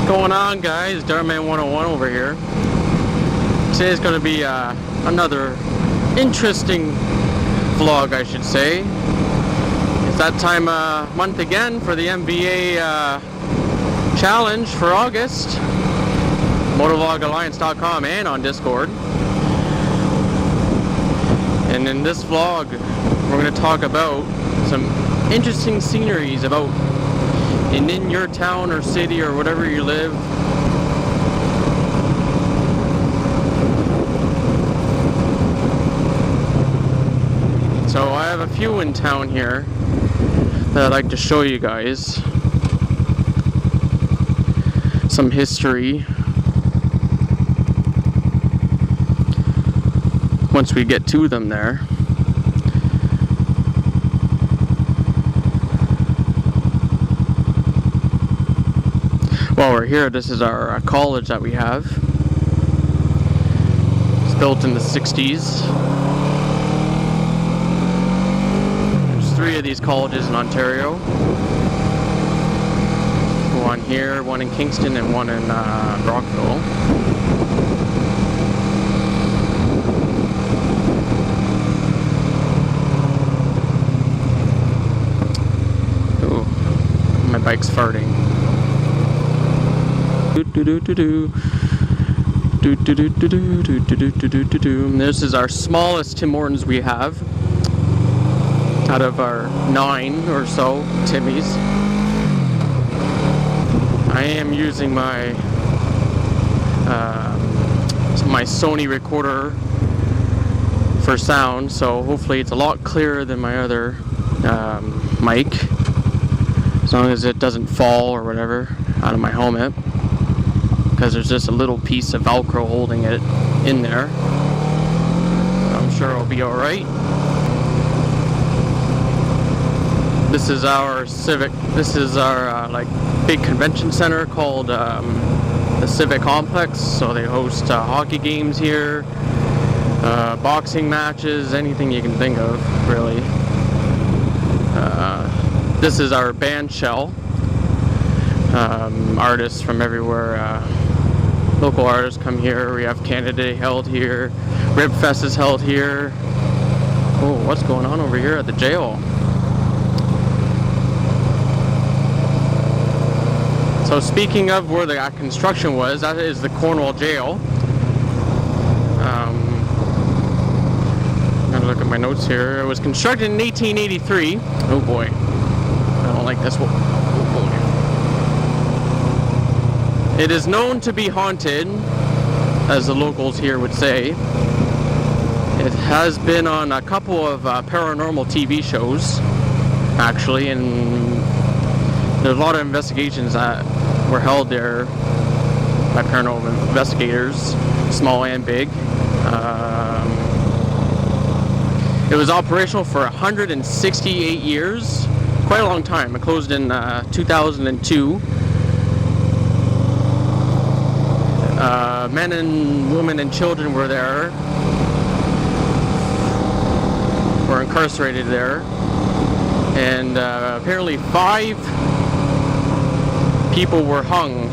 Going on, guys? Dartman 101 over here. Today's going to be another interesting vlog, I should say. It's that time of month again for the MVA challenge for August. motovlogalliance.com and on Discord. And in this vlog, we're going to talk about some interesting sceneries about in your town or city or whatever you live. So I have a few in town here that I'd like to show you guys. Some history. Once we get to them there. While we're here, this is our college that we have. It's built in the 60s. There's 3 of these colleges in Ontario. One here, one in Kingston, and one in Rockville. Ooh, my bike's farting. This is our smallest Tim Hortons we have out of our 9 or so Timmys. I am using my my Sony recorder for sound, so hopefully it's a lot clearer than my other mic, as long as it doesn't fall or whatever out of my helmet, because there's just a little piece of Velcro holding it in there. I'm sure it'll be alright. This is our like big convention center called the Civic Complex. So they host hockey games here, boxing matches, anything you can think of, really. This is our band shell. Artists from everywhere, local artists come here. We have Canada Day held here, Rib Fest is held here. Oh, what's going on over here at the jail? So speaking of where the construction was, that is the Cornwall jail. I'm gonna look at my notes here. It was constructed in 1883. Oh boy, I don't like this one. It is known to be haunted, as the locals here would say. It has been on a couple of paranormal TV shows, actually, and there's a lot of investigations that were held there by paranormal investigators, small and big. It was operational for 168 years, quite a long time. It closed in 2002. Men and women and children were there, were incarcerated there, and apparently 5 people were hung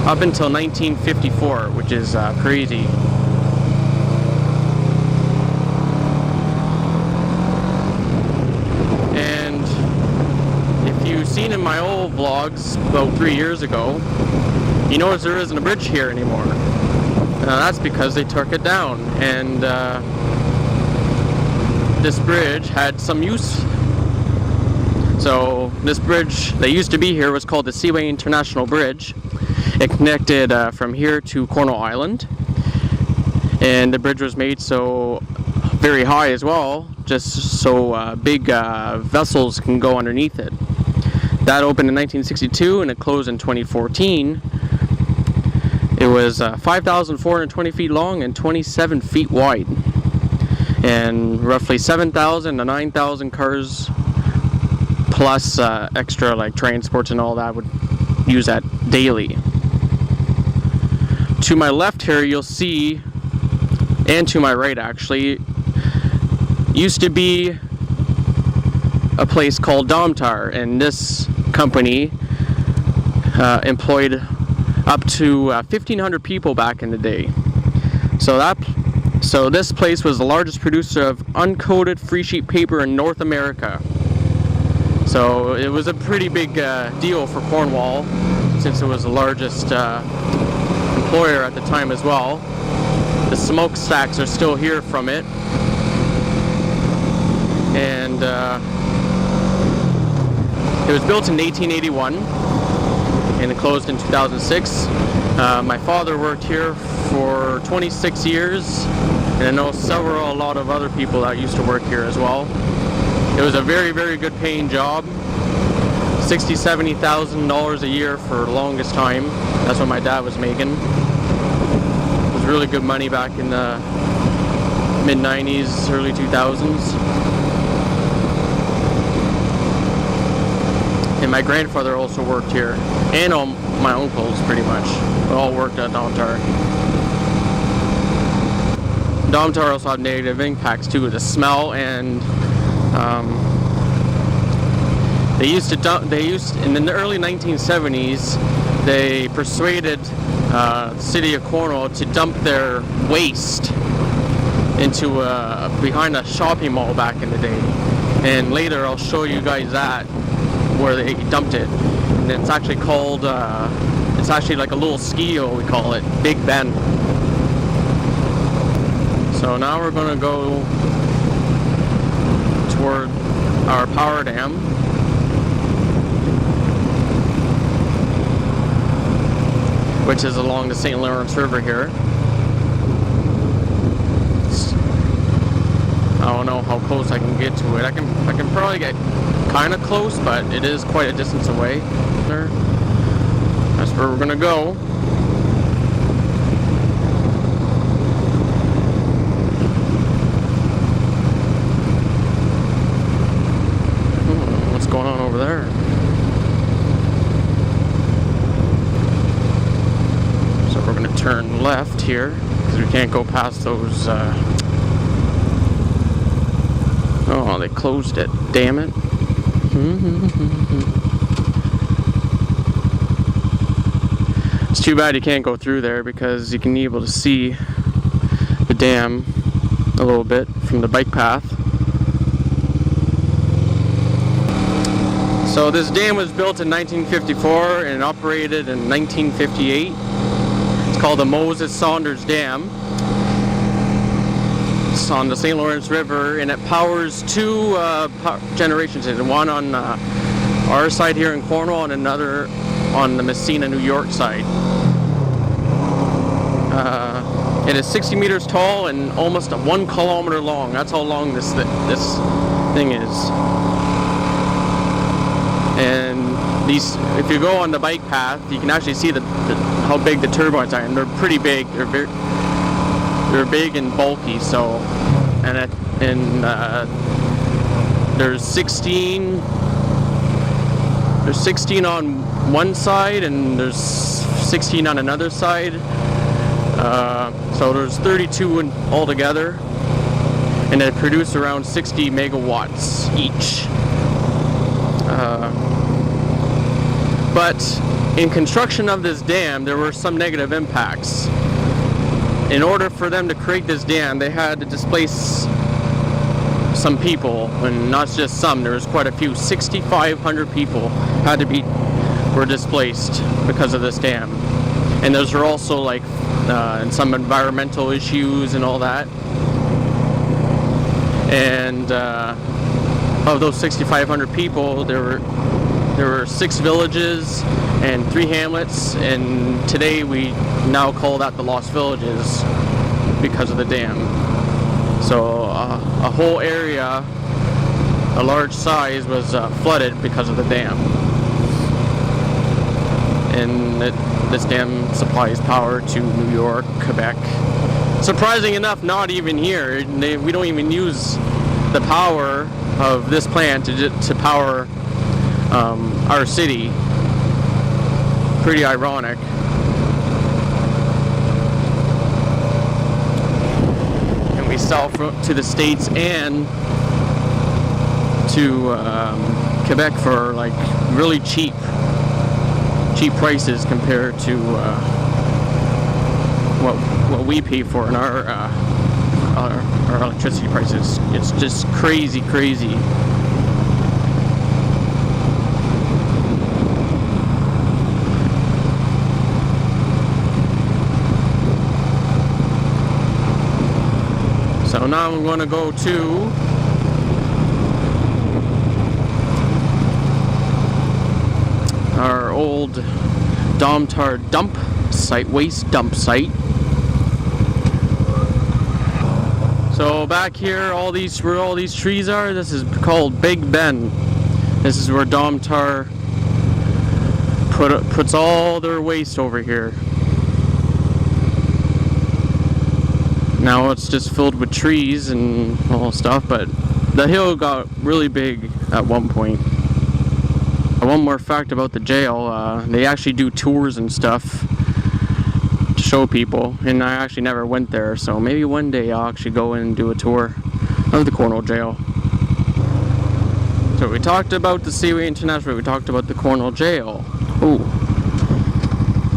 up until 1954, which is crazy. And if you've seen in my old vlogs about 3 years ago, you notice there isn't a bridge here anymore. That's because they took it down, and this bridge had some use. So this bridge that used to be here was called the Seaway International Bridge. It connected from here to Cornwall Island, and the bridge was made so very high as well, just so big vessels can go underneath it. That opened in 1962 and it closed in 2014. It was 5,420 feet long and 27 feet wide, and roughly 7,000 to 9,000 cars plus extra like transports and all that would use that daily. To my left here you'll see, and to my right actually, used to be a place called Domtar, and this company employed up to 1,500 people back in the day. So this place was the largest producer of uncoated free sheet paper in North America. So it was a pretty big deal for Cornwall, since it was the largest employer at the time as well. The smokestacks are still here from it, and it was built in 1881 and it closed in 2006. My father worked here for 26 years, and I know a lot of other people that used to work here as well. It was a very, very good paying job. $60,000, $70,000 a year for the longest time. That's what my dad was making. It was really good money back in the mid-90s, early 2000s. And my grandfather also worked here, and all my uncles pretty much. They all worked at Domtar. Domtar also had negative impacts too, with the smell, and in the early 1970s, they persuaded the city of Cornwall to dump their waste into behind a shopping mall back in the day. And later I'll show you guys that, where they dumped it. And it's actually called, it's actually like a little ski-o, we call it, Big Ben. So now we're going to go toward our power dam. Which is along the St. Lawrence River here. I don't know how close I can get to it. I can probably get kind of close, but it is quite a distance away. That's where we're gonna go. What's going on over there? So we're gonna turn left here because we can't go past those. Oh, they closed it. Damn it. It's too bad you can't go through there, because you can be able to see the dam a little bit from the bike path. So this dam was built in 1954 and operated in 1958. It's called the Saunders Dam. It's on the St. Lawrence River, and it powers two generation stations, one on our side here in Cornwall and another on the Messina, New York side. It is 60 meters tall and almost 1 kilometer long. That's how long this thing is. And if you go on the bike path, you can actually see how big the turbines are, and they're pretty big. They're big and bulky. So, there's 16 on one side, and there's 16 on another side. So there's 32 altogether, and they produce around 60 megawatts each. But in construction of this dam, there were some negative impacts. In order for them to create this dam, they had to displace some people, and not just some. There was quite a few. 6,500 people were displaced because of this dam. And those were also and some environmental issues and all that. And of those 6,500 people, there were 6 villages and 3 hamlets, and today we now call that the Lost Villages because of the dam. So a whole area, a large size, was flooded because of the dam. And this dam supplies power to New York, Quebec. Surprising enough, not even here. We don't even use the power of this plant to power our city. Pretty ironic. And we sell to the States and to Quebec for really cheap. cheap prices compared to what we pay for in our electricity prices. It's just crazy. So now I'm going to go to our old Domtar dump site, waste dump site. So back here, where all these trees are, this is called Big Ben. This is where Domtar puts all their waste over here. Now it's just filled with trees and all stuff, but the hill got really big at one point. One more fact about the jail, they actually do tours and stuff to show people, and I actually never went there, so maybe one day I'll actually go in and do a tour of the Cornwall jail. So we talked about the Seaway International, we talked about the Cornwall jail. Ooh.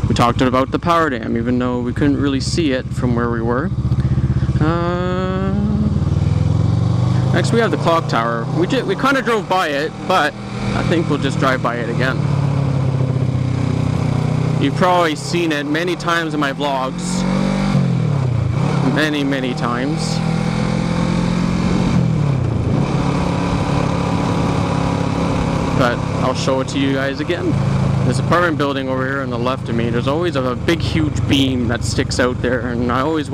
We talked about the power dam, even though we couldn't really see it from where we were. Next we have the clock tower. We kind of drove by it, but I think we'll just drive by it again. You've probably seen it many times in my vlogs. Many times. But I'll show it to you guys again. This apartment building over here on the left of me, there's always a big huge beam that sticks out there, and I always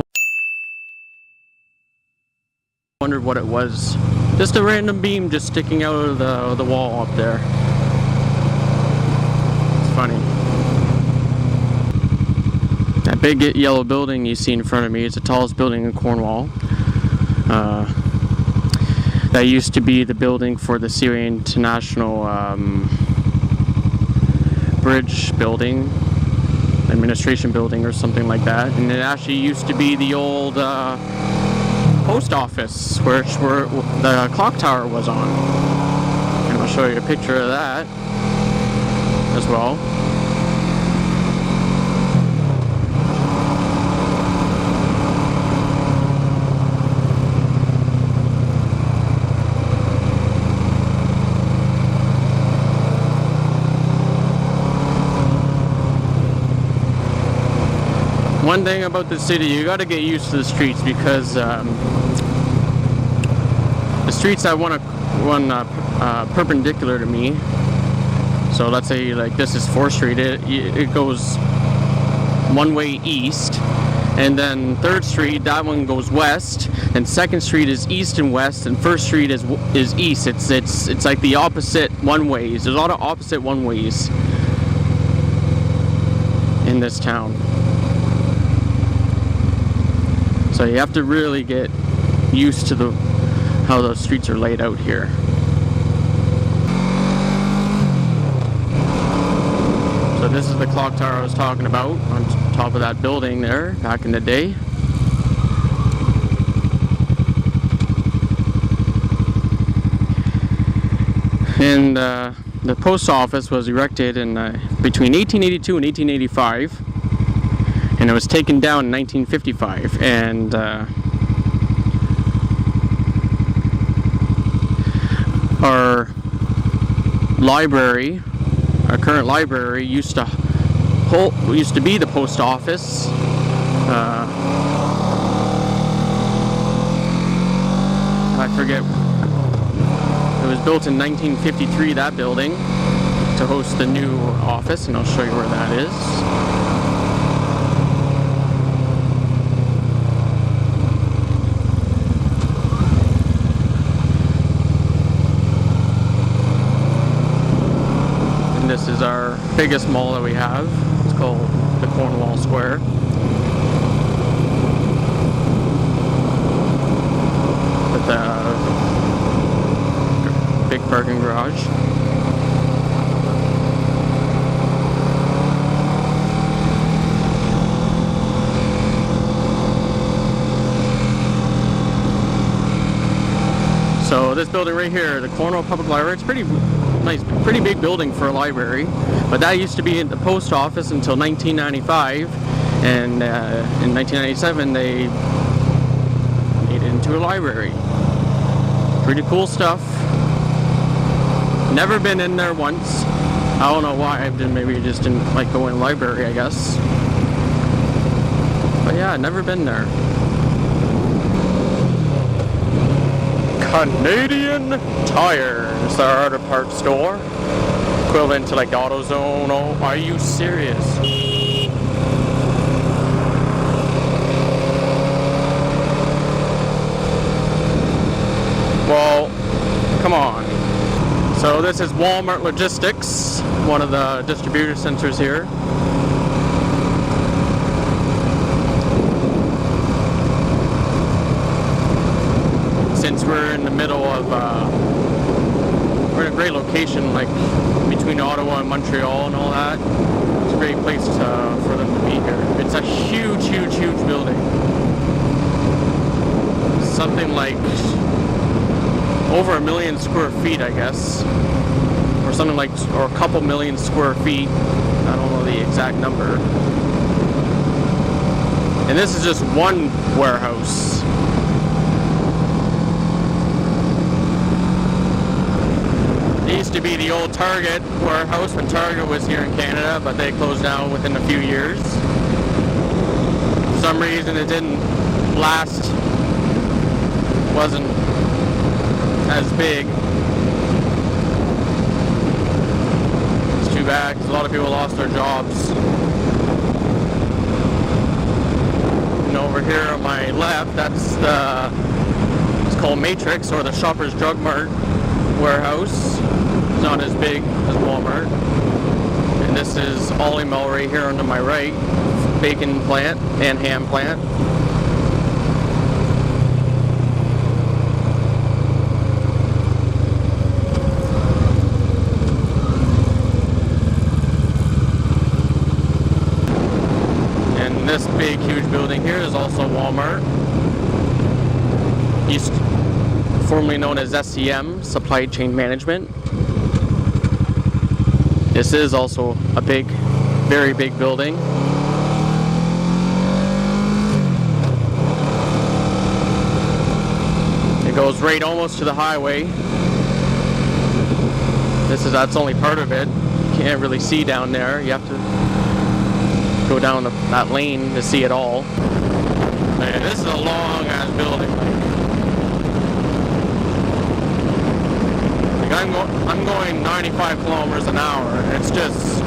wondered what it was. Just a random beam just sticking out of the wall up there. It's funny. That big yellow building you see in front of me is the tallest building in Cornwall. That used to be the building for the Seaway International Bridge building, administration building or something like that. And it actually used to be the old post office where the clock tower was on, and I'll show you a picture of that as well. One thing about the city, you got to get used to the streets, because the streets that run perpendicular to me. So let's say like this is 4th Street. It goes one way east, and then 3rd Street, that one goes west, and 2nd Street is east and west, and 1st Street is east. It's like the opposite one ways. There's a lot of opposite one ways in this town. So you have to really get used to how those streets are laid out here. So this is the clock tower I was talking about, on top of that building there back in the day. And the post office was erected in between 1882 and 1885. And it was taken down in 1955, and our library, our current library, used to be the post office. I forget. It was built in 1953, that building, to host the new office, and I'll show you where that is. This is our biggest mall that we have. It's called the Cornwall Square. With a big parking garage. So this building right here, the Cornwall Public Library, it's pretty nice, pretty big building for a library. But that used to be in the post office until 1995, and in 1997 they made it into a library. Pretty cool stuff. Never been in there once. I don't know why. Maybe I just didn't like going to the library, I guess. But yeah, never been there. Canadian Tires, our auto parts store. Equivalent to like AutoZone. Oh, are you serious? Well, come on. So this is Walmart Logistics, one of the distributor centers here. Since we're in the middle of, we're in a great location, like between Ottawa and Montreal and all that. It's a great place for them to be here. It's a huge, huge, huge building. Something like over 1 million square feet, I guess, or something like, or a couple million square feet. I don't know the exact number. And this is just one warehouse. It used to be the old Target warehouse when Target was here in Canada, but they closed down within a few years. For some reason it didn't last, wasn't as big. It's too bad because a lot of people lost their jobs. And over here on my left, that's the, it's called Matrix, or the Shoppers Drug Mart warehouse. It's not as big as Walmart. And this is Ollie Mill right here under my right, bacon plant and ham plant. This big, huge building here is also Walmart. Formerly known as SCM, Supply Chain Management. This is also a big, very big building. It goes right almost to the highway. That's only part of it. You can't really see down there. You have to go down that lane to see it all. Man, this is a long ass building. Like I'm going 95 kilometers an hour, and it's just,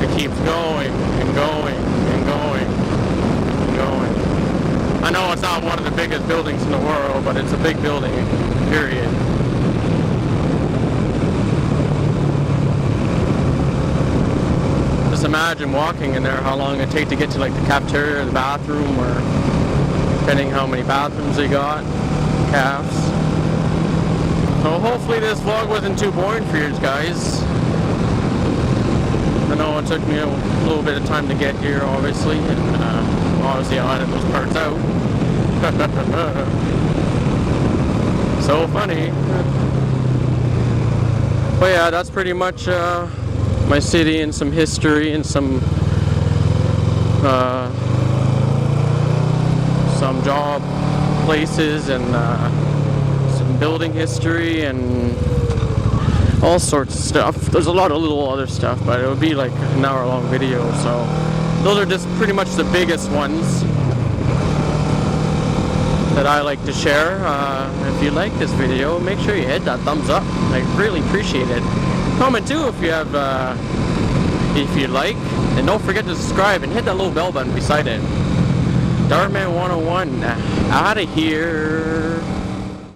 it keeps going and going and going and going. I know it's not one of the biggest buildings in the world, but it's a big building, period. Just imagine walking in there, how long it'd take to get to like the cafeteria or the bathroom, or depending how many bathrooms they got, calves. So hopefully this vlog wasn't too boring for you guys. I know it took me a little bit of time to get here, obviously, and obviously I edited those parts out. So funny. But yeah, that's pretty much my city and some history and some job places and some building history and all sorts of stuff. There's a lot of little other stuff, but it would be like an hour-long video. So those are just pretty much the biggest ones that I like to share. If you like this video, make sure you hit that thumbs up. I really appreciate it. Comment too if you have, if you like, and don't forget to subscribe and hit that little bell button beside it. Dartman 101 out of here.